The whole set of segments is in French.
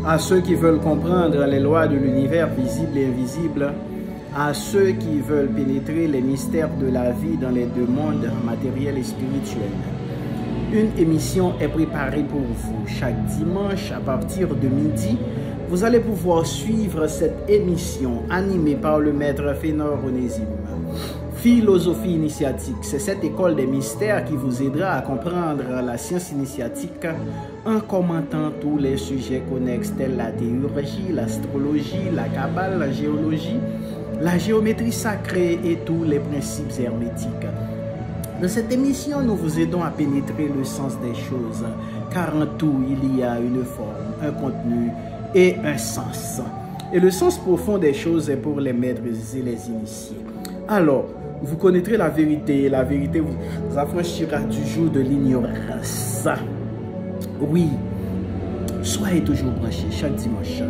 À ceux qui veulent comprendre les lois de l'univers visible et invisible, à ceux qui veulent pénétrer les mystères de la vie dans les deux mondes, matériel et spirituel. Une émission est préparée pour vous. Chaque dimanche à partir de midi, vous allez pouvoir suivre cette émission animée par le maître Fénor Onésime. Philosophie initiatique, c'est cette école des mystères qui vous aidera à comprendre la science initiatique en commentant tous les sujets connexes tels la théurgie, l'astrologie, la kabbale, la géologie, la géométrie sacrée et tous les principes hermétiques. Dans cette émission, nous vous aidons à pénétrer le sens des choses, car en tout, il y a une forme, un contenu et un sens. Et le sens profond des choses est pour les maîtres et les initiés. Alors, vous connaîtrez la vérité vous affranchira du joug de l'ignorance. Oui, soyez toujours branchés chaque dimanche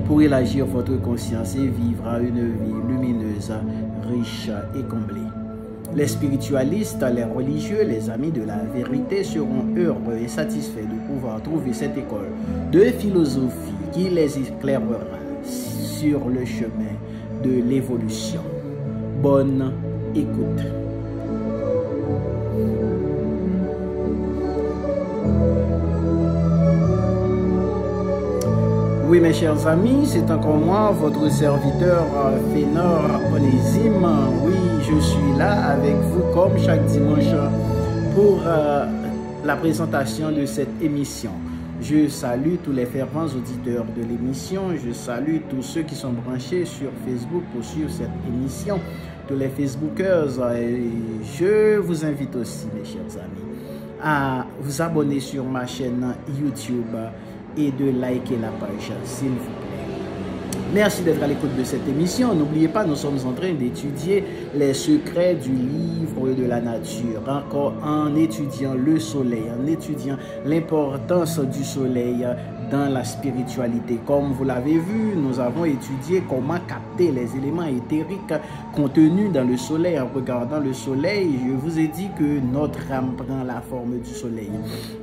pour élargir votre conscience et vivre une vie lumineuse, riche et comblée. Les spiritualistes, les religieux, les amis de la vérité seront heureux et satisfaits de pouvoir trouver cette école de philosophie qui les éclairera sur le chemin de l'évolution. Bonne écoute. Oui, mes chers amis, c'est encore moi, votre serviteur Fénor Onésime. Oui, je suis là avec vous comme chaque dimanche pour la présentation de cette émission. Je salue tous les fervents auditeurs de l'émission. Je salue tous ceux qui sont branchés sur Facebook pour suivre cette émission. Tous les Facebookers. Et je vous invite aussi, mes chers amis, à vous abonner sur ma chaîne YouTube et de liker la page, s'il vous plaît. Merci d'être à l'écoute de cette émission. N'oubliez pas, nous sommes en train d'étudier les secrets du livre de la nature, encore en étudiant le soleil, en étudiant l'importance du soleil dans la spiritualité. Comme vous l'avez vu, nous avons étudié comment capter les éléments éthériques contenus dans le soleil. En regardant le soleil, je vous ai dit que notre âme prend la forme du soleil.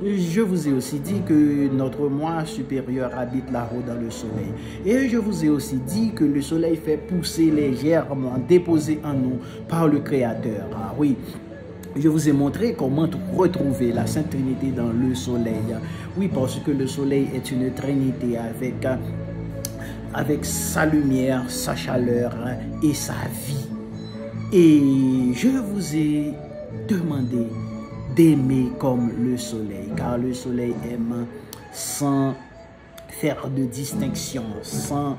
Je vous ai aussi dit que notre moi supérieur habite là-haut dans le soleil. Et je vous ai aussi dit que le soleil fait pousser les germes déposés en nous par le Créateur. Ah oui. Je vous ai montré comment retrouver la Sainte Trinité dans le soleil. Oui, parce que le soleil est une trinité avec sa lumière, sa chaleur et sa vie. Et je vous ai demandé d'aimer comme le soleil, car le soleil aime sans faire de distinction, sans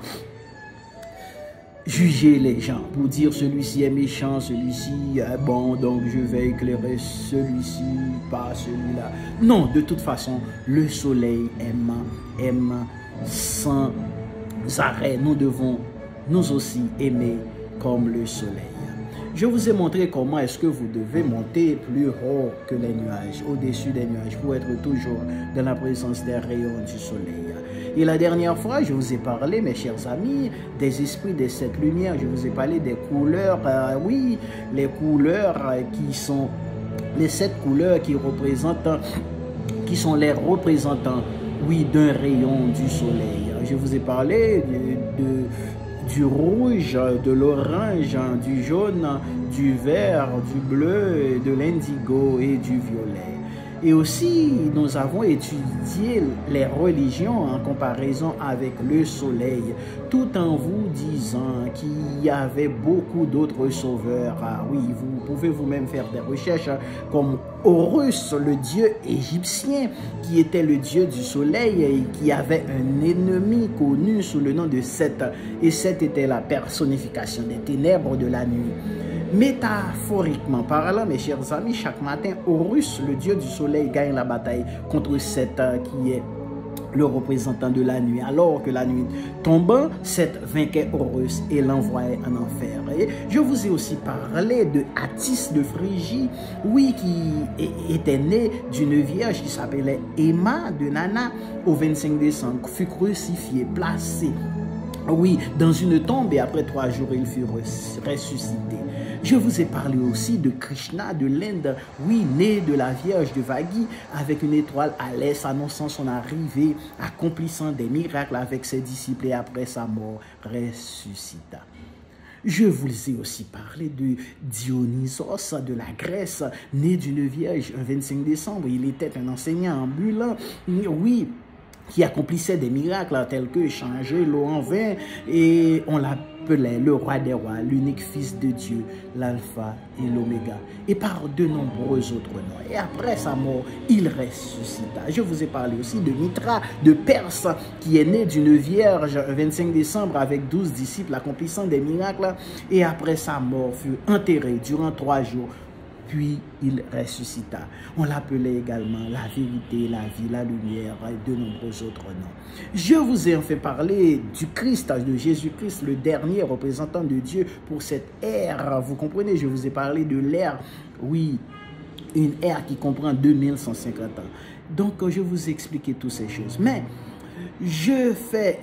juger les gens, pour dire celui-ci est méchant, celui-ci est bon, donc je vais éclairer celui-ci, pas celui-là. Non, de toute façon, le soleil aime sans arrêt. Nous devons nous aussi aimer comme le soleil. Je vous ai montré comment est-ce que vous devez monter plus haut que les nuages, au-dessus des nuages, pour être toujours dans la présence des rayons du soleil. Et la dernière fois, je vous ai parlé, mes chers amis, des esprits de cette lumière. Je vous ai parlé des couleurs, oui, les couleurs qui sont les 7 couleurs qui sont les représentants, oui, d'un rayon du soleil. Je vous ai parlé du rouge, de l'orange, du jaune, du vert, du bleu, de l'indigo et du violet. Et aussi, nous avons étudié les religions en comparaison avec le soleil, tout en vous disant qu'il y avait beaucoup d'autres sauveurs. Ah oui, vous pouvez vous-même faire des recherches comme Horus, le dieu égyptien, qui était le dieu du soleil et qui avait un ennemi connu sous le nom de Seth. Et Seth était la personnification des ténèbres de la nuit. Métaphoriquement parlant, mes chers amis, chaque matin, Horus, le dieu du soleil, gagne la bataille contre Seth qui est le représentant de la nuit. Alors que la nuit tombant, Seth vainquait Horus et l'envoyait en enfer. Et je vous ai aussi parlé de Attis de Phrygie, oui, qui était né d'une vierge qui s'appelait Emma de Nana au 25 décembre, fut crucifié, placé, oui, dans une tombe et après 3 jours, il fut ressuscité. Je vous ai parlé aussi de Krishna de l'Inde, oui, né de la Vierge de Vaghi, avec une étoile à l'est annonçant son arrivée, accomplissant des miracles avec ses disciples et après sa mort, ressuscita. Je vous ai aussi parlé de Dionysos de la Grèce, né d'une Vierge un 25 décembre. Il était un enseignant ambulant, oui, qui accomplissait des miracles tels que changer l'eau en vin, et on l'appelait le roi des rois, l'unique fils de Dieu, l'alpha et l'oméga, et par de nombreux autres noms. Et après sa mort, il ressuscita. Je vous ai parlé aussi de Mitra de Perse, qui est né d'une vierge un 25 décembre avec 12 disciples accomplissant des miracles, et après sa mort fut enterré durant 3 jours. Puis il ressuscita. On l'appelait également la vérité, la vie, la lumière et de nombreux autres noms. Je vous ai enfin parlé du Christ, de Jésus-Christ, le dernier représentant de Dieu pour cette ère. Vous comprenez, je vous ai parlé de l'ère, oui, une ère qui comprend 2150 ans. Donc, je vous ai expliqué toutes ces choses. Mais, je fais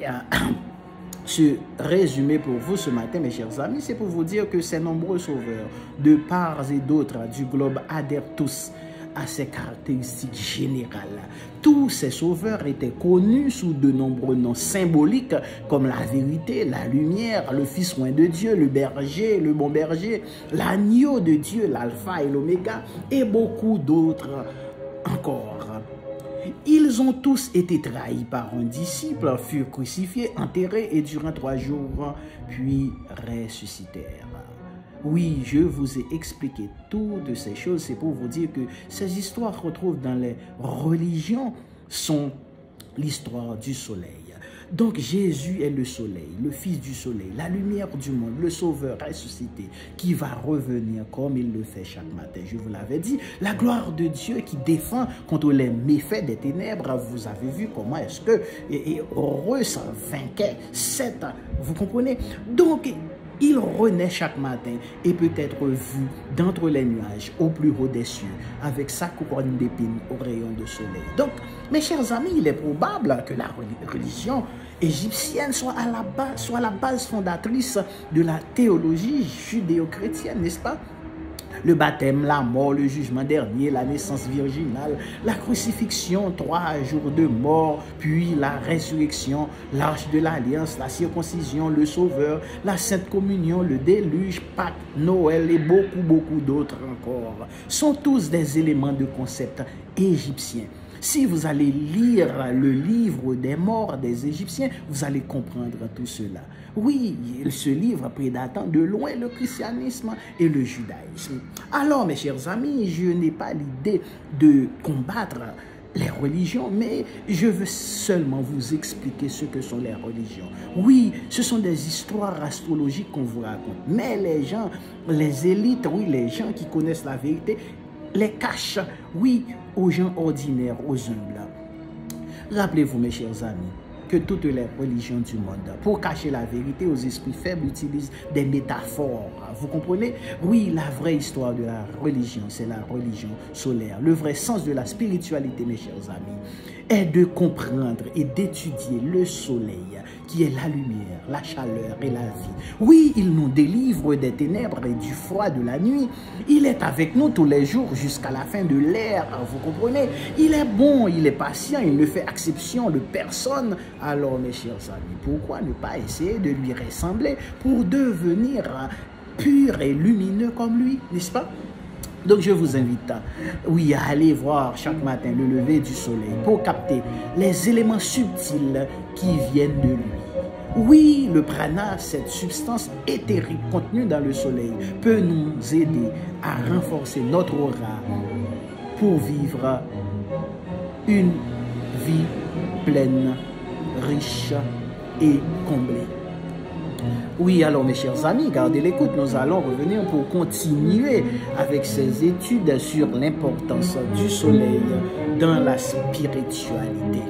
ce résumé pour vous ce matin, mes chers amis, c'est pour vous dire que ces nombreux sauveurs de part et d'autre du globe adhèrent tous à ces caractéristiques générales. Tous ces sauveurs étaient connus sous de nombreux noms symboliques comme la vérité, la lumière, le fils oint de Dieu, le berger, le bon berger, l'agneau de Dieu, l'alpha et l'oméga et beaucoup d'autres encore. Ils ont tous été trahis par un disciple, furent crucifiés, enterrés et durant 3 jours, puis ressuscitèrent. Oui, je vous ai expliqué toutes ces choses, c'est pour vous dire que ces histoires qu'on retrouve dans les religions sont l'histoire du soleil. Donc Jésus est le soleil, le fils du soleil, la lumière du monde, le sauveur ressuscité qui va revenir comme il le fait chaque matin. Je vous l'avais dit, la gloire de Dieu qui défend contre les méfaits des ténèbres. Vous avez vu comment est-ce que Horus vainquait Seth. Vous comprenez? Donc, il renaît chaque matin et peut être vu d'entre les nuages au plus haut des cieux avec sa couronne d'épines au rayon de soleil. Donc, mes chers amis, il est probable que la religion égyptienne soit la base fondatrice de la théologie judéo-chrétienne, n'est-ce pas? Le baptême, la mort, le jugement dernier, la naissance virginale, la crucifixion, 3 jours de mort, puis la résurrection, l'arche de l'alliance, la circoncision, le sauveur, la sainte communion, le déluge, Pâques, Noël et beaucoup d'autres encore sont tous des éléments de concept égyptiens. Si vous allez lire le livre des morts des Égyptiens, vous allez comprendre tout cela. Oui, ce livre prédatant de loin le christianisme et le judaïsme. Alors, mes chers amis, je n'ai pas l'idée de combattre les religions, mais je veux seulement vous expliquer ce que sont les religions. Oui, ce sont des histoires astrologiques qu'on vous raconte, mais les gens, les élites, oui, les gens qui connaissent la vérité, les cachent, oui, aux gens ordinaires, aux humbles. Rappelez-vous, mes chers amis, que toutes les religions du monde, pour cacher la vérité aux esprits faibles, utilisent des métaphores. Vous comprenez? Oui, la vraie histoire de la religion, c'est la religion solaire. Le vrai sens de la spiritualité, mes chers amis, est de comprendre et d'étudier le soleil, qui est la lumière, la chaleur et la vie. Oui, il nous délivre des ténèbres et du froid de la nuit. Il est avec nous tous les jours jusqu'à la fin de l'ère, vous comprenez? Il est bon, il est patient, il ne fait exception de personne. Alors, mes chers amis, pourquoi ne pas essayer de lui ressembler pour devenir pur et lumineux comme lui, n'est-ce pas? Donc, je vous invite, oui, à aller voir chaque matin le lever du soleil pour capter les éléments subtils qui viennent de lui. Oui, le prana, cette substance éthérique contenue dans le soleil, peut nous aider à renforcer notre aura pour vivre une vie pleine, riche et comblée. Oui, alors mes chers amis, gardez l'écoute, nous allons revenir pour continuer avec ces études sur l'importance du soleil dans la spiritualité.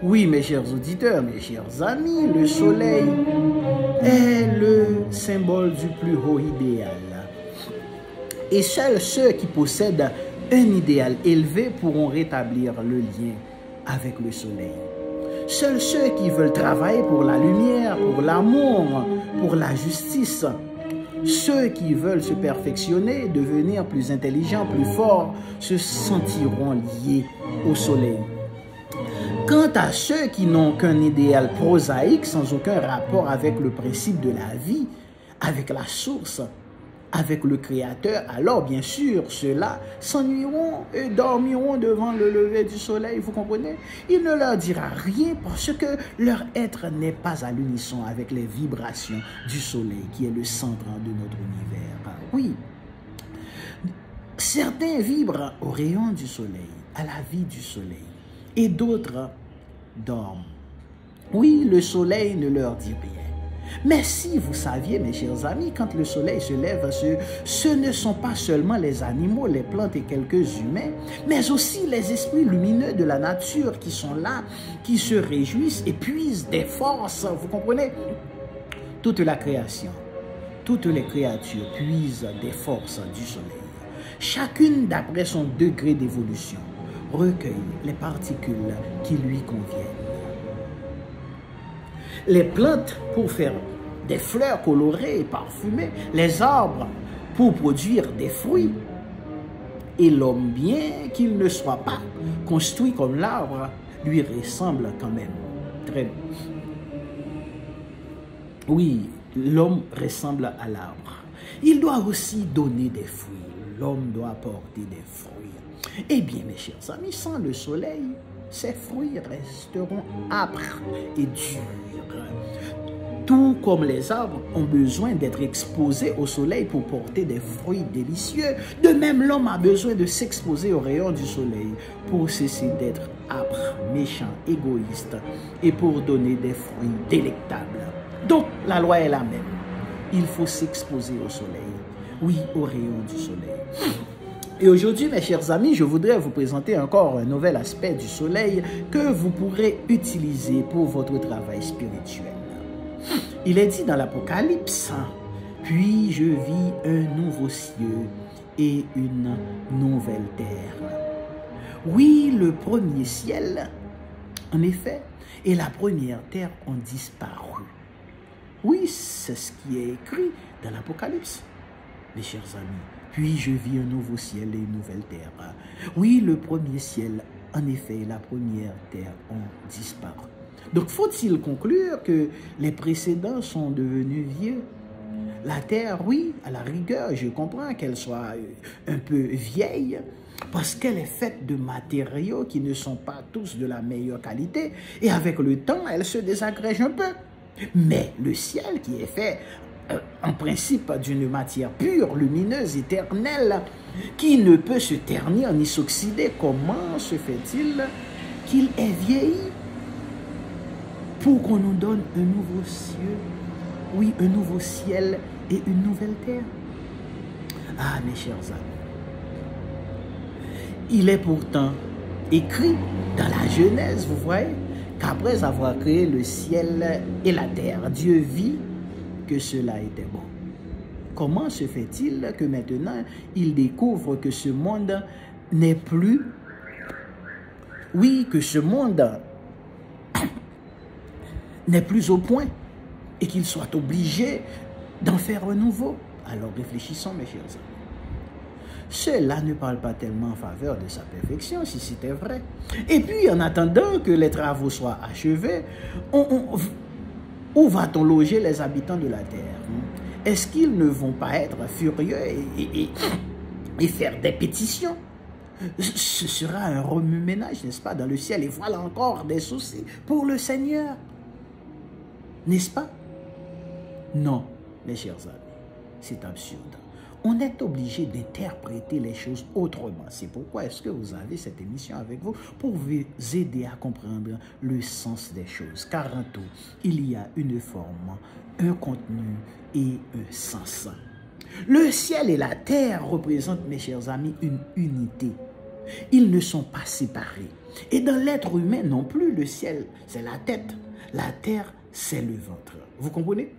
Oui, mes chers auditeurs, mes chers amis, le soleil est le symbole du plus haut idéal. Et seuls ceux qui possèdent un idéal élevé pourront rétablir le lien avec le soleil. Seuls ceux qui veulent travailler pour la lumière, pour l'amour, pour la justice, ceux qui veulent se perfectionner, devenir plus intelligents, plus forts, se sentiront liés au soleil. Quant à ceux qui n'ont qu'un idéal prosaïque, sans aucun rapport avec le principe de la vie, avec la source, avec le Créateur, alors bien sûr, ceux-là s'ennuieront et dormiront devant le lever du soleil, vous comprenez? Il ne leur dira rien parce que leur être n'est pas à l'unisson avec les vibrations du soleil, qui est le centre de notre univers. Oui, certains vibrent au rayon du soleil, à la vie du soleil, et d'autres dorment. Oui, le soleil ne leur dit rien. Mais si vous saviez, mes chers amis, quand le soleil se lève, ce ne sont pas seulement les animaux, les plantes et quelques humains, mais aussi les esprits lumineux de la nature qui sont là, qui se réjouissent et puisent des forces, vous comprenez? Toute la création, toutes les créatures puisent des forces du soleil. Chacune, d'après son degré d'évolution, recueille les particules qui lui conviennent. Les plantes pour faire des fleurs colorées et parfumées, les arbres pour produire des fruits. Et l'homme, bien qu'il ne soit pas construit comme l'arbre, lui ressemble quand même. Très bien. Oui, l'homme ressemble à l'arbre. Il doit aussi donner des fruits. L'homme doit porter des fruits. Eh bien, mes chers amis, sans le soleil, ces fruits resteront âpres et durs. Tout comme les arbres ont besoin d'être exposés au soleil pour porter des fruits délicieux, de même l'homme a besoin de s'exposer aux rayons du soleil pour cesser d'être âpre, méchant, égoïste et pour donner des fruits délectables. Donc, la loi est la même. Il faut s'exposer au soleil. Oui, aux rayons du soleil. Et aujourd'hui, mes chers amis, je voudrais vous présenter encore un nouvel aspect du soleil que vous pourrez utiliser pour votre travail spirituel. Il est dit dans l'Apocalypse, « Puis je vis un nouveau ciel et une nouvelle terre. » Oui, le premier ciel, en effet, et la première terre ont disparu. Oui, c'est ce qui est écrit dans l'Apocalypse, mes chers amis. Puis je vis un nouveau ciel et une nouvelle terre. Oui, le premier ciel, en effet, et la première terre ont disparu. Donc, faut-il conclure que les précédents sont devenus vieux? La terre, oui, à la rigueur, je comprends qu'elle soit un peu vieille, parce qu'elle est faite de matériaux qui ne sont pas tous de la meilleure qualité, et avec le temps, elle se désagrège un peu. Mais le ciel qui est fait en principe d'une matière pure, lumineuse, éternelle, qui ne peut se ternir ni s'oxyder, comment se fait-il qu'il est vieilli pour qu'on nous donne un nouveau ciel, oui, un nouveau ciel et une nouvelle terre? Ah, mes chers amis, il est pourtant écrit dans la Genèse, vous voyez, qu'après avoir créé le ciel et la terre, Dieu vit que cela était bon. Comment se fait-il que maintenant, il découvre que ce monde n'est plus, oui, que ce monde n'est plus au point et qu'il soit obligé d'en faire un nouveau? Alors réfléchissons, mes chers amis. Cela ne parle pas tellement en faveur de sa perfection, si c'était vrai. Et puis, en attendant que les travaux soient achevés, où va-t-on loger les habitants de la terre? est-ce qu'ils ne vont pas être furieux et faire des pétitions? Ce sera un remue-ménage, n'est-ce pas, dans le ciel. Et voilà encore des soucis pour le Seigneur. N'est-ce pas? Non, mes chers amis, c'est absurde. On est obligé d'interpréter les choses autrement. C'est pourquoi est-ce que vous avez cette émission avec vous pour vous aider à comprendre le sens des choses. Car en tout, il y a une forme, un contenu et un sens. Le ciel et la terre représentent, mes chers amis, une unité. Ils ne sont pas séparés. Et dans l'être humain non plus, le ciel, c'est la tête. La terre, c'est le ventre. Vous comprenez?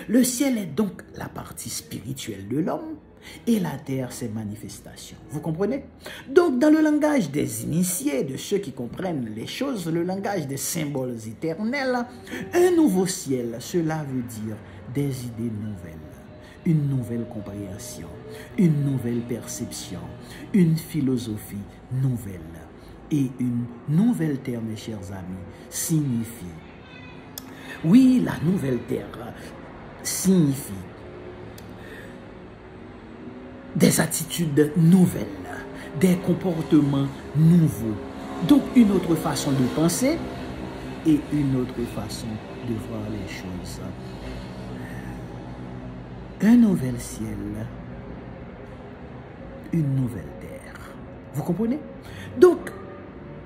Le ciel est donc la partie spirituelle de l'homme et la terre, ses manifestations. Vous comprenez? Donc, dans le langage des initiés, de ceux qui comprennent les choses, le langage des symboles éternels, un nouveau ciel, cela veut dire des idées nouvelles, une nouvelle compréhension, une nouvelle perception, une philosophie nouvelle. Et une nouvelle terre, mes chers amis, signifie, oui, la nouvelle terre signifie des attitudes nouvelles, des comportements nouveaux. Donc une autre façon de penser et une autre façon de voir les choses. Un nouvel ciel, une nouvelle terre. Vous comprenez? Donc,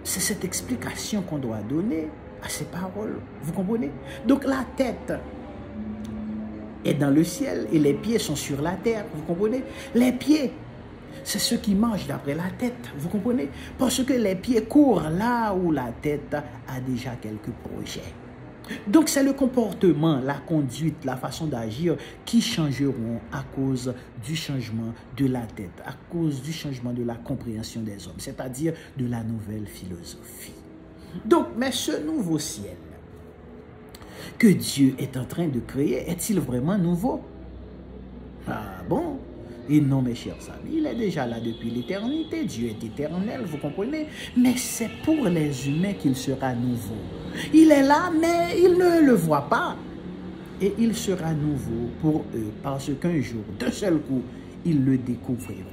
c'est cette explication qu'on doit donner à ces paroles. Vous comprenez? Donc la tête est dans le ciel et les pieds sont sur la terre. Vous comprenez? Les pieds, c'est ceux qui marchent d'après la tête. Vous comprenez? Parce que les pieds courent là où la tête a déjà quelques projets. Donc c'est le comportement, la conduite, la façon d'agir qui changeront à cause du changement de la tête, à cause du changement de la compréhension des hommes, c'est-à-dire de la nouvelle philosophie. Donc, mais ce nouveau ciel que Dieu est en train de créer, est-il vraiment nouveau? Ah bon? Et non, mes chers amis, il est déjà là depuis l'éternité. Dieu est éternel, vous comprenez? Mais c'est pour les humains qu'il sera nouveau. Il est là, mais ils ne le voient pas. Et il sera nouveau pour eux, parce qu'un jour, d'un seul coup, ils le découvriront.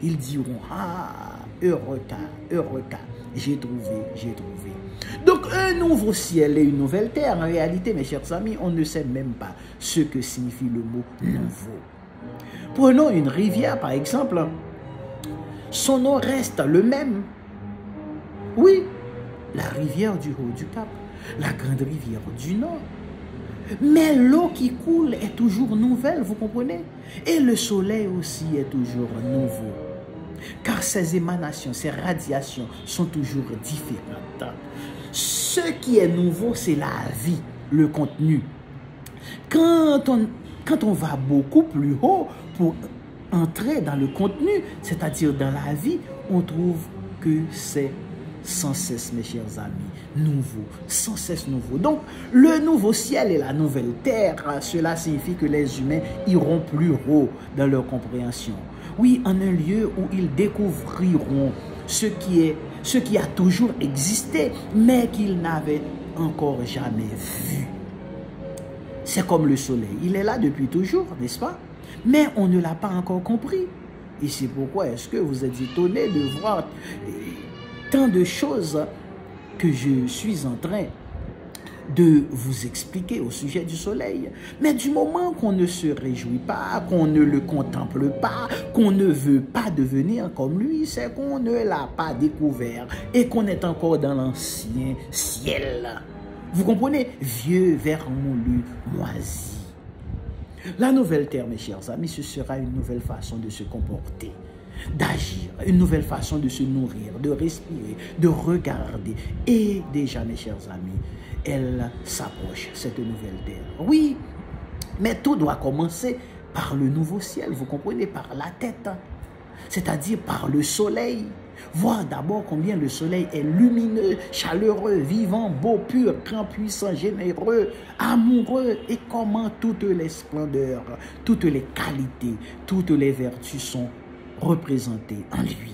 Ils diront, ah, Eureka, Eureka, j'ai trouvé, j'ai trouvé. Donc, un nouveau ciel et une nouvelle terre. En réalité, mes chers amis, on ne sait même pas ce que signifie le mot nouveau. Prenons une rivière, par exemple. Son nom reste le même. Oui, la rivière du Haut du Cap, la grande rivière du Nord. Mais l'eau qui coule est toujours nouvelle, vous comprenez? Et le soleil aussi est toujours nouveau. Car ses émanations, ses radiations sont toujours différentes. Ce qui est nouveau, c'est la vie, le contenu. Quand on va beaucoup plus haut pour entrer dans le contenu, c'est-à-dire dans la vie, on trouve que c'est sans cesse, mes chers amis, nouveau, sans cesse nouveau. Donc, le nouveau ciel et la nouvelle terre, cela signifie que les humains iront plus haut dans leur compréhension. Oui, en un lieu où ils découvriront ce qui a toujours existé, mais qu'ils n'avaient encore jamais vu. C'est comme le soleil. Il est là depuis toujours, n'est-ce pas? Mais on ne l'a pas encore compris. Et c'est pourquoi est-ce que vous êtes étonné de voir tant de choses que je suis en train de vous expliquer au sujet du soleil. Mais du moment qu'on ne se réjouit pas, qu'on ne le contemple pas, qu'on ne veut pas devenir comme lui, c'est qu'on ne l'a pas découvert et qu'on est encore dans l'ancien ciel. Vous comprenez? Vieux, vermoulu, moisi. La nouvelle terre, mes chers amis, ce sera une nouvelle façon de se comporter, d'agir, une nouvelle façon de se nourrir, de respirer, de regarder. Et déjà, mes chers amis, elle s'approche, cette nouvelle terre. Oui, mais tout doit commencer par le nouveau ciel, vous comprenez, par la tête, c'est-à-dire par le soleil. Voir d'abord combien le soleil est lumineux, chaleureux, vivant, beau, pur, grand, puissant, généreux, amoureux, et comment toutes les splendeurs, toutes les qualités, toutes les vertus sont représentées en lui.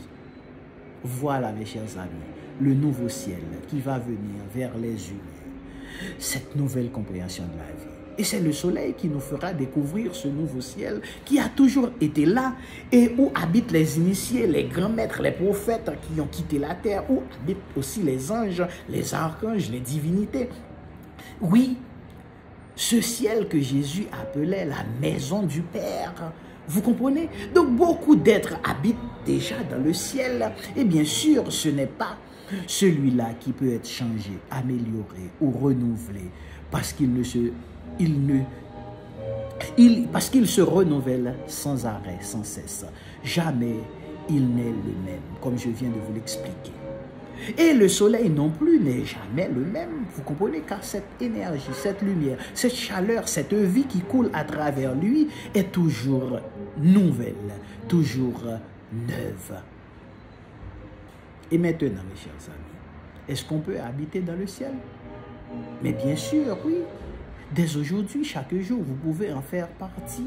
Voilà, mes chers amis, le nouveau ciel qui va venir vers les humains. Cette nouvelle compréhension de la vie. Et c'est le soleil qui nous fera découvrir ce nouveau ciel qui a toujours été là et où habitent les initiés, les grands maîtres, les prophètes qui ont quitté la terre, où habitent aussi les anges, les archanges, les divinités. Oui, ce ciel que Jésus appelait la maison du Père. Vous comprenez? Donc beaucoup d'êtres habitent déjà dans le ciel. Et bien sûr, ce n'est pas celui-là qui peut être changé, amélioré ou renouvelé parce qu'il se renouvelle sans arrêt, sans cesse. Jamais il n'est le même, comme je viens de vous l'expliquer. Et le soleil non plus n'est jamais le même, vous comprenez, car cette énergie, cette lumière, cette chaleur, cette vie qui coule à travers lui est toujours nouvelle, toujours neuve. Et maintenant, mes chers amis, est-ce qu'on peut habiter dans le ciel? Mais bien sûr, oui. Dès aujourd'hui, chaque jour, vous pouvez en faire partie.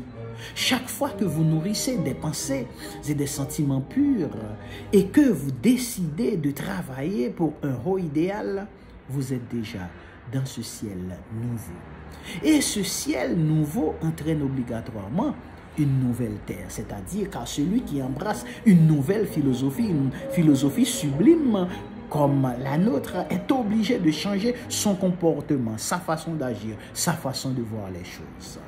Chaque fois que vous nourrissez des pensées et des sentiments purs et que vous décidez de travailler pour un haut idéal, vous êtes déjà dans ce ciel nouveau. Et ce ciel nouveau entraîne obligatoirement une nouvelle terre, c'est-à-dire car celui qui embrasse une nouvelle philosophie, une philosophie sublime, comme la nôtre, est obligé de changer son comportement, sa façon d'agir, sa façon de voir les choses.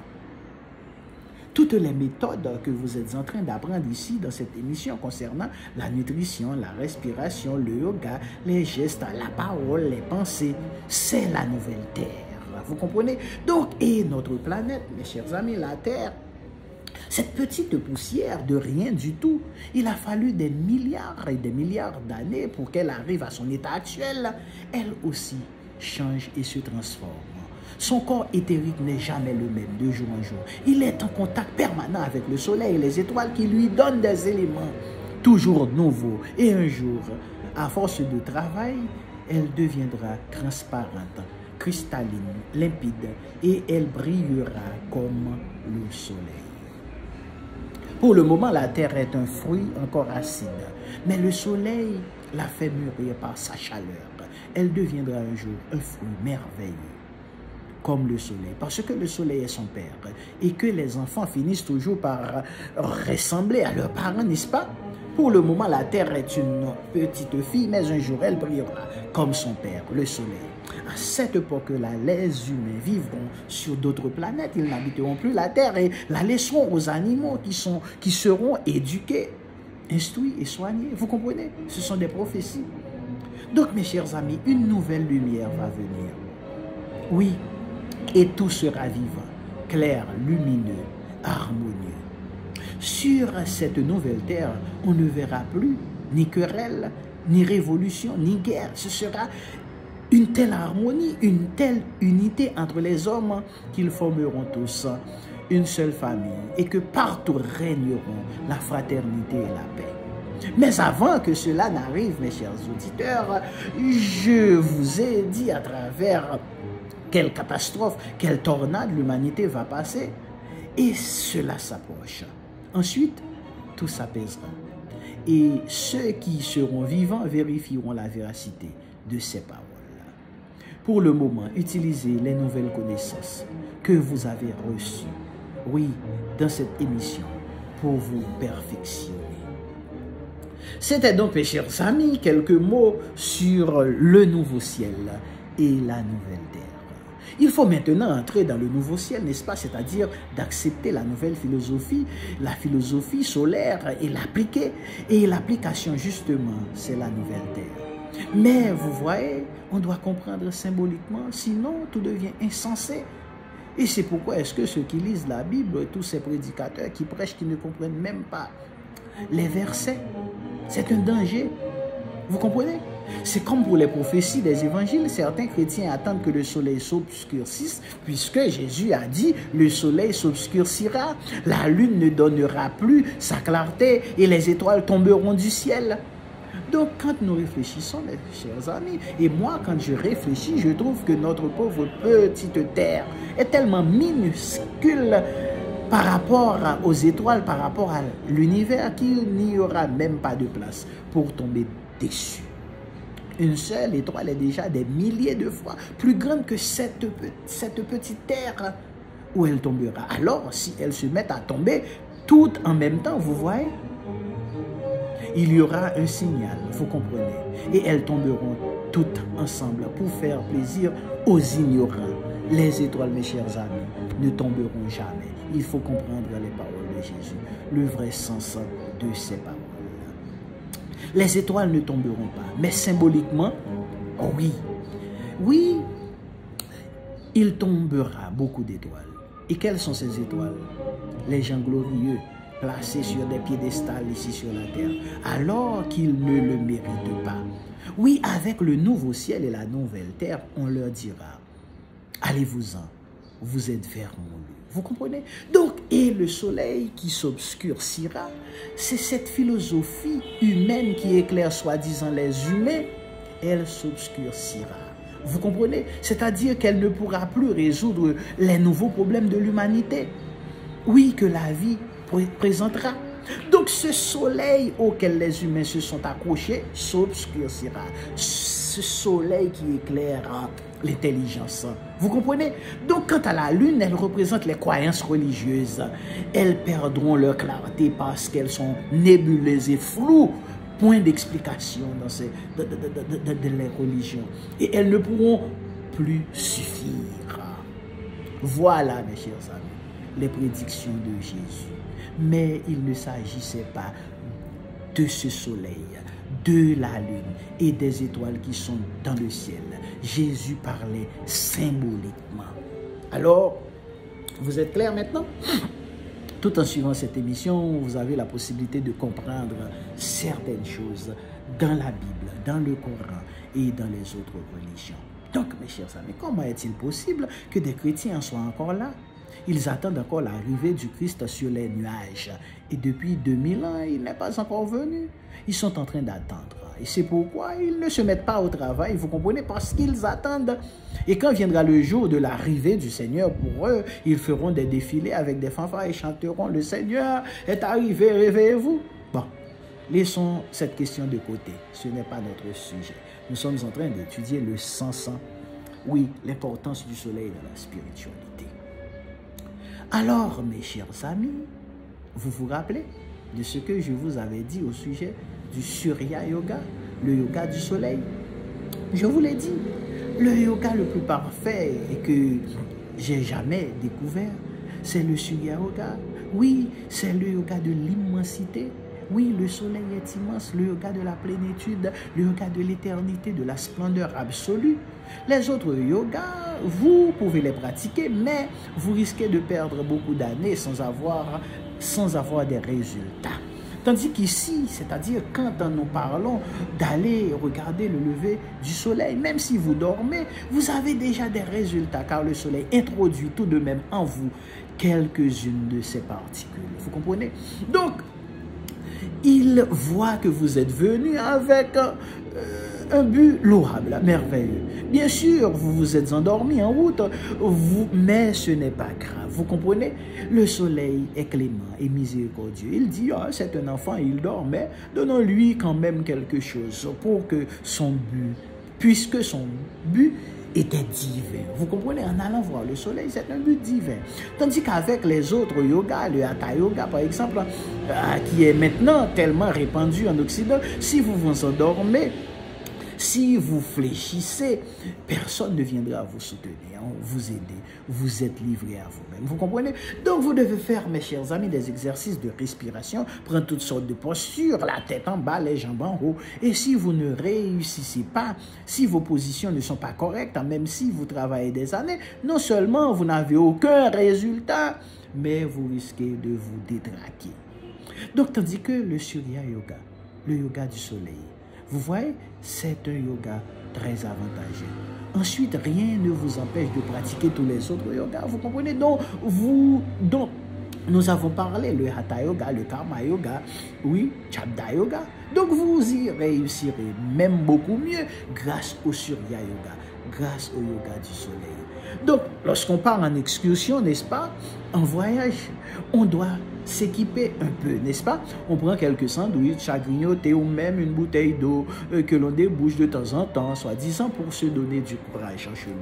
Toutes les méthodes que vous êtes en train d'apprendre ici dans cette émission concernant la nutrition, la respiration, le yoga, les gestes, la parole, les pensées, c'est la nouvelle terre. Vous comprenez? Donc, et notre planète, mes chers amis, la Terre, cette petite poussière de rien du tout, il a fallu des milliards et des milliards d'années pour qu'elle arrive à son état actuel. Elle aussi change et se transforme. Son corps éthérique n'est jamais le même de jour en jour. Il est en contact permanent avec le soleil et les étoiles qui lui donnent des éléments toujours nouveaux. Et un jour, à force de travail, elle deviendra transparente, cristalline, limpide et elle brillera comme le soleil. Pour le moment, la terre est un fruit encore acide, mais le soleil la fait mûrir par sa chaleur. Elle deviendra un jour un fruit merveilleux, comme le soleil, parce que le soleil est son père, et que les enfants finissent toujours par ressembler à leurs parents, n'est-ce pas? Pour le moment, la terre est une petite fille, mais un jour, elle brillera comme son père, le soleil. À cette époque-là, les humains vivront sur d'autres planètes. Ils n'habiteront plus la terre et la laisseront aux animaux qui seront éduqués, instruits et soignés. Vous comprenez? Ce sont des prophéties. Donc, mes chers amis, une nouvelle lumière va venir. Oui, et tout sera vivant, clair, lumineux, harmonieux. Sur cette nouvelle terre, on ne verra plus ni querelle, ni révolution, ni guerre. Ce sera une telle harmonie, une telle unité entre les hommes qu'ils formeront tous une seule famille et que partout régneront la fraternité et la paix. Mais avant que cela n'arrive, mes chers auditeurs, je vous ai dit à travers quelle catastrophe, quelle tornade l'humanité va passer et cela s'approche. Ensuite, tout s'apaisera et ceux qui seront vivants vérifieront la véracité de ces paroles. Pour le moment, utilisez les nouvelles connaissances que vous avez reçues, oui, dans cette émission, pour vous perfectionner. C'était donc, mes chers amis, quelques mots sur le nouveau ciel et la nouvelle terre. Il faut maintenant entrer dans le nouveau ciel, n'est-ce pas? C'est-à-dire d'accepter la nouvelle philosophie, la philosophie solaire et l'appliquer. Et l'application, justement, c'est la nouvelle terre. Mais vous voyez, on doit comprendre symboliquement, sinon tout devient insensé. Et c'est pourquoi est-ce que ceux qui lisent la Bible, tous ces prédicateurs qui prêchent, qui ne comprennent même pas les versets, c'est un danger. Vous comprenez? C'est comme pour les prophéties des évangiles, certains chrétiens attendent que le soleil s'obscurcisse, puisque Jésus a dit, le soleil s'obscurcira, la lune ne donnera plus sa clarté et les étoiles tomberont du ciel. Donc, quand nous réfléchissons, mes chers amis, et moi, quand je réfléchis, je trouve que notre pauvre petite terre est tellement minuscule par rapport aux étoiles, par rapport à l'univers, qu'il n'y aura même pas de place pour tomber dessus. Une seule étoile est déjà des milliers de fois plus grande que cette petite terre. ou elle tombera. Alors, si elles se mettent à tomber toutes en même temps, vous voyez, il y aura un signal, vous comprenez, et elles tomberont toutes ensemble pour faire plaisir aux ignorants. Les étoiles, mes chers amis, ne tomberont jamais. Il faut comprendre les paroles de Jésus, le vrai sens de ces paroles. Les étoiles ne tomberont pas, mais symboliquement, oui. Oui, il tombera beaucoup d'étoiles. Et quelles sont ces étoiles? Les gens glorieux, placés sur des piédestals ici sur la terre, alors qu'ils ne le méritent pas. Oui, avec le nouveau ciel et la nouvelle terre, on leur dira, allez-vous-en, vous êtes vermoulus. Vous comprenez? Donc, et le soleil qui s'obscurcira, c'est cette philosophie humaine qui éclaire soi-disant les humains, elle s'obscurcira. Vous comprenez? C'est-à-dire qu'elle ne pourra plus résoudre les nouveaux problèmes de l'humanité. Oui, que la vie présentera. Donc ce soleil auquel les humains se sont accrochés s'obscurcira. Ce soleil qui éclaire l'intelligence. Vous comprenez? Donc quant à la lune, elle représente les croyances religieuses. Elles perdront leur clarté parce qu'elles sont nébuleuses et floues. Point d'explication dans les religions. Et elles ne pourront plus suffire. Voilà, mes chers amis, les prédictions de Jésus. Mais il ne s'agissait pas de ce soleil, de la lune et des étoiles qui sont dans le ciel. Jésus parlait symboliquement. Alors, vous êtes clair maintenant? Tout en suivant cette émission, vous avez la possibilité de comprendre certaines choses dans la Bible, dans le Coran et dans les autres religions. Donc, mes chers amis, comment est-il possible que des chrétiens soient encore là? Ils attendent encore l'arrivée du Christ sur les nuages. Et depuis 2000 ans, il n'est pas encore venu. Ils sont en train d'attendre. Et c'est pourquoi ils ne se mettent pas au travail, vous comprenez, parce qu'ils attendent. Et quand viendra le jour de l'arrivée du Seigneur, pour eux, ils feront des défilés avec des fanfares et chanteront « Le Seigneur est arrivé, réveillez-vous ». Bon, laissons cette question de côté. Ce n'est pas notre sujet. Nous sommes en train d'étudier le sens, oui, l'importance du soleil dans la spiritualité. Alors, mes chers amis, vous vous rappelez de ce que je vous avais dit au sujet du Surya Yoga, le yoga du soleil? Je vous l'ai dit, le yoga le plus parfait et que j'ai jamais découvert, c'est le Surya Yoga. Oui, c'est le yoga de l'immensité. Oui, le soleil est immense, le yoga de la plénitude, le yoga de l'éternité, de la splendeur absolue. Les autres yogas, vous pouvez les pratiquer, mais vous risquez de perdre beaucoup d'années sans avoir des résultats. Tandis qu'ici, c'est-à-dire quand nous parlons d'aller regarder le lever du soleil, même si vous dormez, vous avez déjà des résultats, car le soleil introduit tout de même en vous quelques-unes de ces particules. Vous comprenez? Donc, il voit que vous êtes venu avec un but louable, merveilleux. Bien sûr, vous vous êtes endormi en route, mais ce n'est pas grave. Vous comprenez? Le soleil est clément et miséricordieux. Il dit, ah, c'est un enfant, il dort, mais donnons-lui quand même quelque chose pour que son but, puisque son but était divin. Vous comprenez? En allant voir le soleil, c'est un but divin. Tandis qu'avec les autres yogas, le Hatha Yoga par exemple, qui est maintenant tellement répandu en Occident, si vous vous endormez, si vous fléchissez, personne ne viendra vous soutenir, vous aider. Vous êtes livré à vous-même. Vous comprenez? Donc, vous devez faire, mes chers amis, des exercices de respiration, prendre toutes sortes de postures, la tête en bas, les jambes en haut. Et si vous ne réussissez pas, si vos positions ne sont pas correctes, même si vous travaillez des années, non seulement vous n'avez aucun résultat, mais vous risquez de vous détraquer. Donc, tandis que le Surya Yoga, le yoga du soleil, vous voyez, c'est un yoga très avantageux. Ensuite, rien ne vous empêche de pratiquer tous les autres yogas. Vous comprenez? Donc, nous avons parlé, le Hatha Yoga, le Karma Yoga, oui, Chabda Yoga. Donc, vous y réussirez même beaucoup mieux grâce au Surya Yoga, grâce au yoga du soleil. Donc, lorsqu'on part en excursion, n'est-ce pas, en voyage, on doit s'équiper un peu, n'est-ce pas? On prend quelques sandwichs à grignoter ou même une bouteille d'eau que l'on débouche de temps en temps, soi-disant pour se donner du courage en chemin.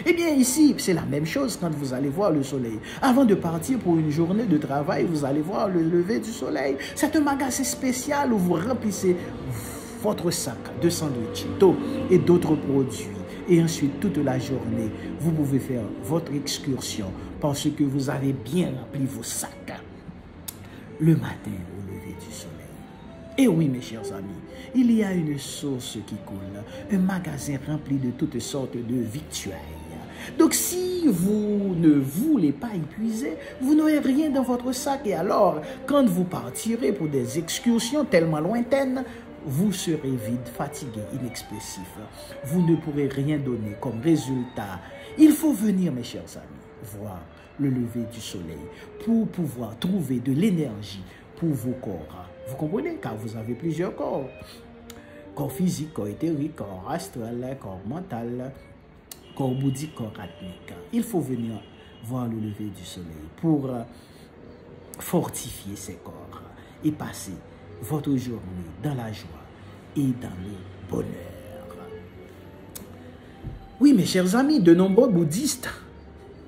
Eh bien ici, c'est la même chose quand vous allez voir le soleil. Avant de partir pour une journée de travail, vous allez voir le lever du soleil. C'est un magasin spécial où vous remplissez votre sac de sandwich, d'eau et d'autres produits. Et ensuite, toute la journée, vous pouvez faire votre excursion parce que vous avez bien rempli vos sacs le matin au lever du soleil. Et oui, mes chers amis, il y a une source qui coule, un magasin rempli de toutes sortes de victuailles. Donc, si vous ne voulez pas épuiser, vous n'aurez rien dans votre sac. Et alors, quand vous partirez pour des excursions tellement lointaines, vous serez vide, fatigué, inexpressif. Vous ne pourrez rien donner comme résultat. Il faut venir, mes chers amis, voir le lever du soleil pour pouvoir trouver de l'énergie pour vos corps. Vous comprenez? Car vous avez plusieurs corps. Corps physique, corps éthérique, corps astral, corps mental, corps bouddhique, corps atmique. Il faut venir voir le lever du soleil pour fortifier ces corps et passer votre journée dans la joie et dans le bonheur. Oui, mes chers amis, de nombreux bouddhistes,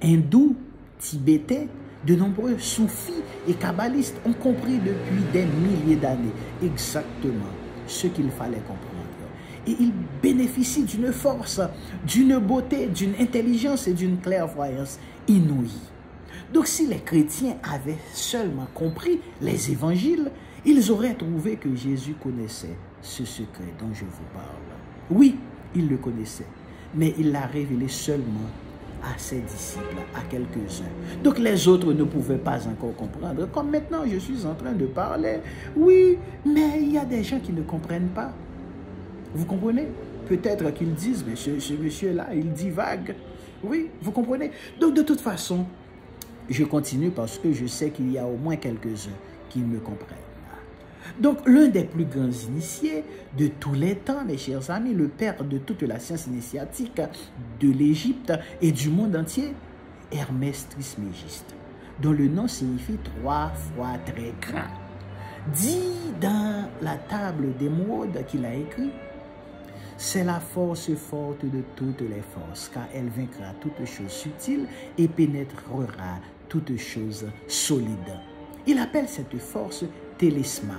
hindous, tibétains, de nombreux soufis et kabbalistes ont compris depuis des milliers d'années exactement ce qu'il fallait comprendre. Et ils bénéficient d'une force, d'une beauté, d'une intelligence et d'une clairvoyance inouïe. Donc si les chrétiens avaient seulement compris les évangiles, ils auraient trouvé que Jésus connaissait ce secret dont je vous parle. Oui, il le connaissait, mais il l'a révélé seulement à ses disciples, à quelques-uns. Donc les autres ne pouvaient pas encore comprendre. Comme maintenant je suis en train de parler, oui, mais il y a des gens qui ne comprennent pas. Vous comprenez? Peut-être qu'ils disent, mais ce monsieur-là, il divague. Oui, vous comprenez? Donc de toute façon, je continue parce que je sais qu'il y a au moins quelques-uns qui me comprennent. Donc, l'un des plus grands initiés de tous les temps, mes chers amis, le père de toute la science initiatique de l'Égypte et du monde entier, Hermès Trismégiste, dont le nom signifie 3 fois très grand, dit dans la table d'émeraude qu'il a écrit: c'est la force forte de toutes les forces, car elle vaincra toutes choses subtiles et pénétrera toutes choses solides. Il appelle cette force Télesma.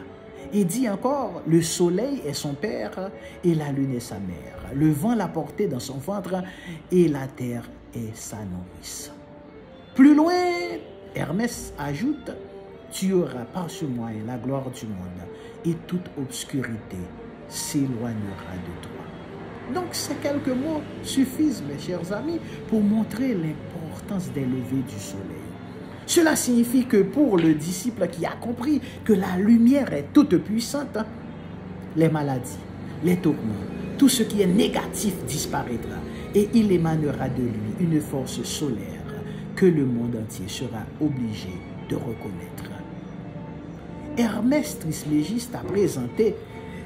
Et dit encore, le soleil est son père et la lune est sa mère. Le vent l'a porté dans son ventre et la terre est sa nourrice. Plus loin, Hermès ajoute, tu auras par ce moyen la gloire du monde et toute obscurité s'éloignera de toi. Donc ces quelques mots suffisent, mes chers amis, pour montrer l'importance des levées du soleil. Cela signifie que pour le disciple qui a compris que la lumière est toute puissante, les maladies, les tourments, tout ce qui est négatif disparaîtra et il émanera de lui une force solaire que le monde entier sera obligé de reconnaître. Hermès Trismégiste a présenté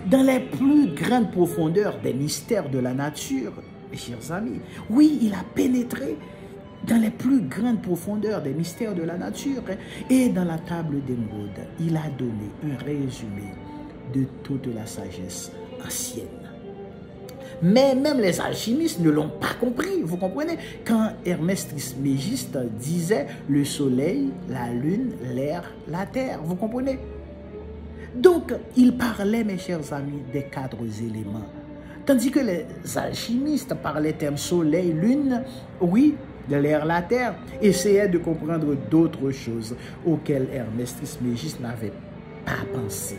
dans les plus grandes profondeurs des mystères de la nature, mes chers amis. Oui, il a pénétré dans les plus grandes profondeurs des mystères de la nature et dans la table d'émeraude, il a donné un résumé de toute la sagesse ancienne. Mais même les alchimistes ne l'ont pas compris, vous comprenez? Quand Hermès Trismégiste disait le soleil, la lune, l'air, la terre, vous comprenez? Donc, il parlait, mes chers amis, des 4 éléments. Tandis que les alchimistes parlaient termes soleil, lune, oui, de l'air, la terre, essayaient de comprendre d'autres choses auxquelles Hermès Trismégiste n'avait pas pensé.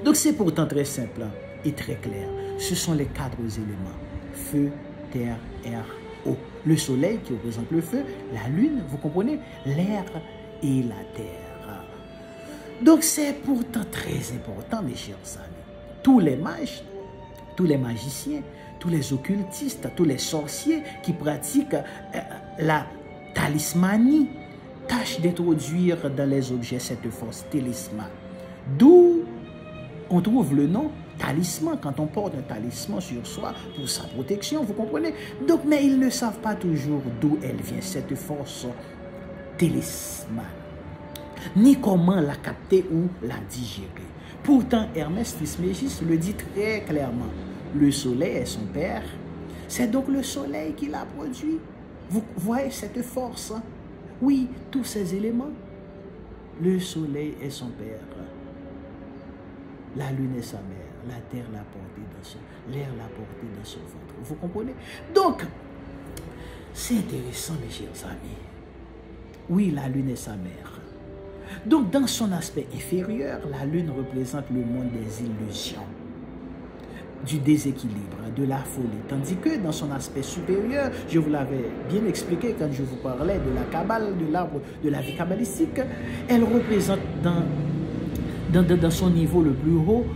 Donc c'est pourtant très simple et très clair. Ce sont les 4 éléments. Feu, terre, air, eau. Le soleil qui représente le feu, la lune, vous comprenez, l'air et la terre. Donc c'est pourtant très important, mes chers amis. Tous les mages, tous les magiciens, tous les occultistes, tous les sorciers qui pratiquent la talismanie tâchent d'introduire dans les objets cette force talisman. D'où on trouve le nom talisman quand on porte un talisman sur soi pour sa protection, vous comprenez? Donc, mais ils ne savent pas toujours d'où elle vient, cette force talisman. ni comment la capter ou la digérer. Pourtant, Hermès Trismégiste le dit très clairement. Le soleil est son père. C'est donc le soleil qui l'a produit. Vous voyez cette force? Hein? Oui, tous ces éléments. Le soleil est son père. La lune est sa mère. La terre l'a porté dans son... L'air l'a porté dans son ventre. Vous comprenez? Donc, c'est intéressant, mes chers amis. Oui, la lune est sa mère. Donc, dans son aspect inférieur, la lune représente le monde des illusions, du déséquilibre, de la folie. Tandis que dans son aspect supérieur, je vous l'avais bien expliqué quand je vous parlais de la Kabbale, de l'arbre de la vie kabbalistique, elle représente dans son niveau le plus haut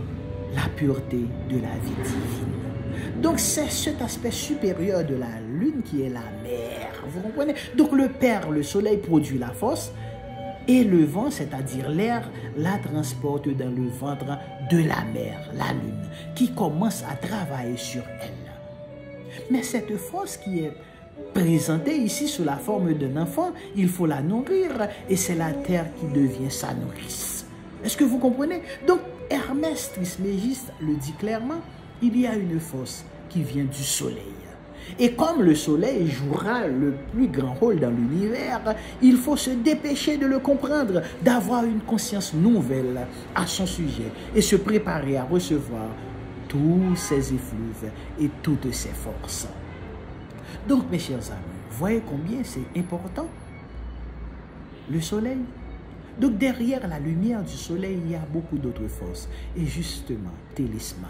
la pureté de la vie divine. Donc c'est cet aspect supérieur de la lune qui est la mère. Vous comprenez? Donc le père, le soleil, produit la force et le vent, c'est-à-dire l'air, la transporte dans le ventre de la mère, la lune, qui commence à travailler sur elle. Mais cette force qui est présentée ici sous la forme d'un enfant, il faut la nourrir et c'est la terre qui devient sa nourrice. Est-ce que vous comprenez? Donc Hermès Trismégiste le dit clairement, il y a une force qui vient du soleil. Et comme le soleil jouera le plus grand rôle dans l'univers, il faut se dépêcher de le comprendre, d'avoir une conscience nouvelle à son sujet et se préparer à recevoir tous ses effluves et toutes ses forces. Donc mes chers amis, voyez combien c'est important le soleil. Donc derrière la lumière du soleil, il y a beaucoup d'autres forces. Et justement, Télesma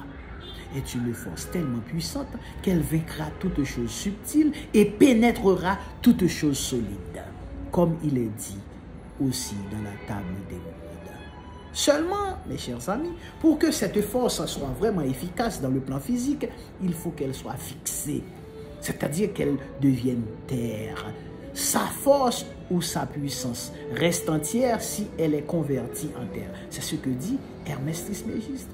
est une force tellement puissante qu'elle vaincra toute chose subtile et pénétrera toute chose solide. Comme il est dit aussi dans la table des mondes. Seulement, mes chers amis, pour que cette force soit vraiment efficace dans le plan physique, il faut qu'elle soit fixée. C'est-à-dire qu'elle devienne terre. Sa force ou sa puissance reste entière si elle est convertie en terre. C'est ce que dit Hermès Trismégiste.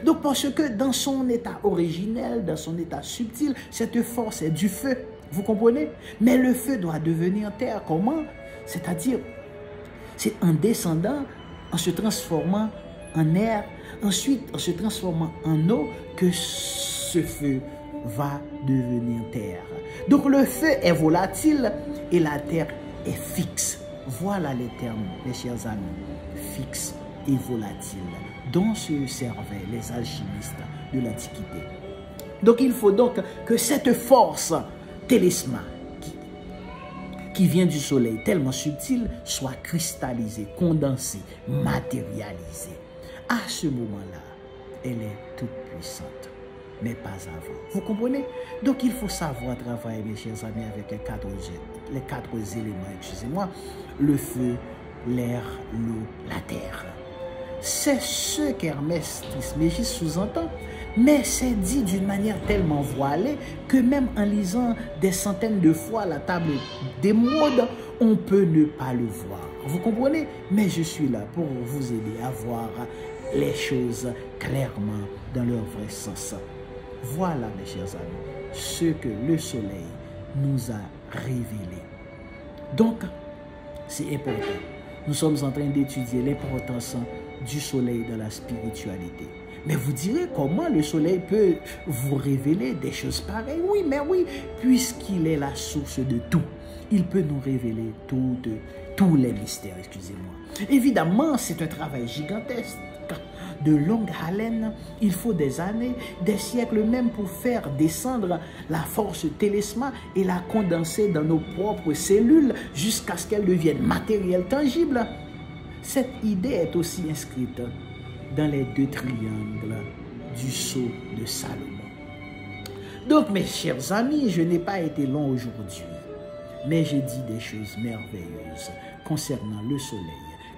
Donc parce que dans son état originel, dans son état subtil, cette force est du feu. Vous comprenez? Mais le feu doit devenir terre. Comment? C'est-à-dire, c'est en descendant, en se transformant en air, ensuite en se transformant en eau, que ce feu va devenir terre. Donc le feu est volatile et la terre est fixe. Voilà les termes, mes chers amis, fixe et volatile, dont se servaient les alchimistes de l'Antiquité. Donc il faut donc que cette force télesma qui vient du soleil, tellement subtile, soit cristallisée, condensée, matérialisée. À ce moment-là, elle est toute puissante, mais pas avant. Vous comprenez? Donc il faut savoir travailler, mes chers amis, avec les quatre éléments, excusez-moi, le feu, l'air, l'eau, la terre. C'est ce qu'Hermès Trismégiste sous-entend, mais c'est dit d'une manière tellement voilée que même en lisant des centaines de fois la table des modes, on peut ne pas le voir. Vous comprenez? Mais je suis là pour vous aider à voir les choses clairement dans leur vrai sens. Voilà, mes chers amis, ce que le soleil nous a révélé. Donc, c'est important. Nous sommes en train d'étudier l'importance du soleil dans la spiritualité. Mais vous direz comment le soleil peut vous révéler des choses pareilles? Oui, mais oui, puisqu'il est la source de tout. Il peut nous révéler tous les mystères, excusez-moi. Évidemment, c'est un travail gigantesque, de longue haleine. Il faut des années, des siècles même pour faire descendre la force télesma et la condenser dans nos propres cellules jusqu'à ce qu'elle devienne matérielle, tangible. Cette idée est aussi inscrite dans les 2 triangles du sceau de Salomon. Donc, mes chers amis, je n'ai pas été long aujourd'hui, mais j'ai dit des choses merveilleuses concernant le soleil,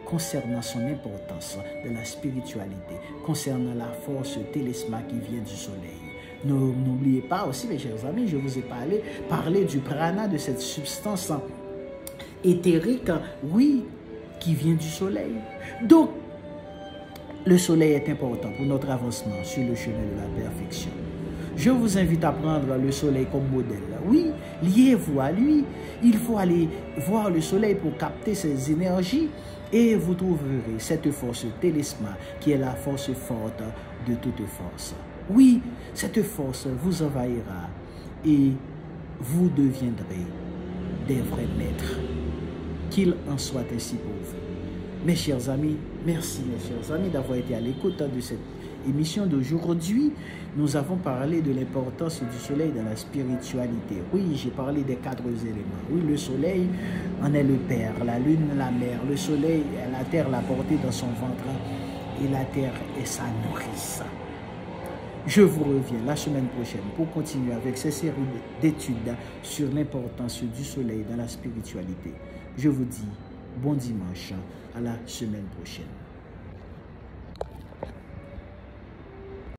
concernant son importance dans la spiritualité, concernant la force télesma qui vient du soleil. N'oubliez pas aussi, mes chers amis, je vous ai parlé du prana, de cette substance éthérique, oui, qui vient du soleil. Donc, le soleil est important pour notre avancement sur le chemin de la perfection. Je vous invite à prendre le soleil comme modèle. Oui, liez-vous à lui. Il faut aller voir le soleil pour capter ses énergies et vous trouverez cette force télesma qui est la force forte de toute force. Oui, cette force vous envahira et vous deviendrez des vrais maîtres. Qu'il en soit ainsi pour vous. Mes chers amis, merci mes chers amis d'avoir été à l'écoute de cette émission d'aujourd'hui. Nous avons parlé de l'importance du soleil dans la spiritualité. Oui, j'ai parlé des 4 éléments. Oui, le soleil en est le père, la lune, la mère, le soleil, la terre l'a porté dans son ventre et la terre est sa nourrice. Je vous reviens la semaine prochaine pour continuer avec ces séries d'études sur l'importance du soleil dans la spiritualité. Je vous dis bon dimanche, à la semaine prochaine.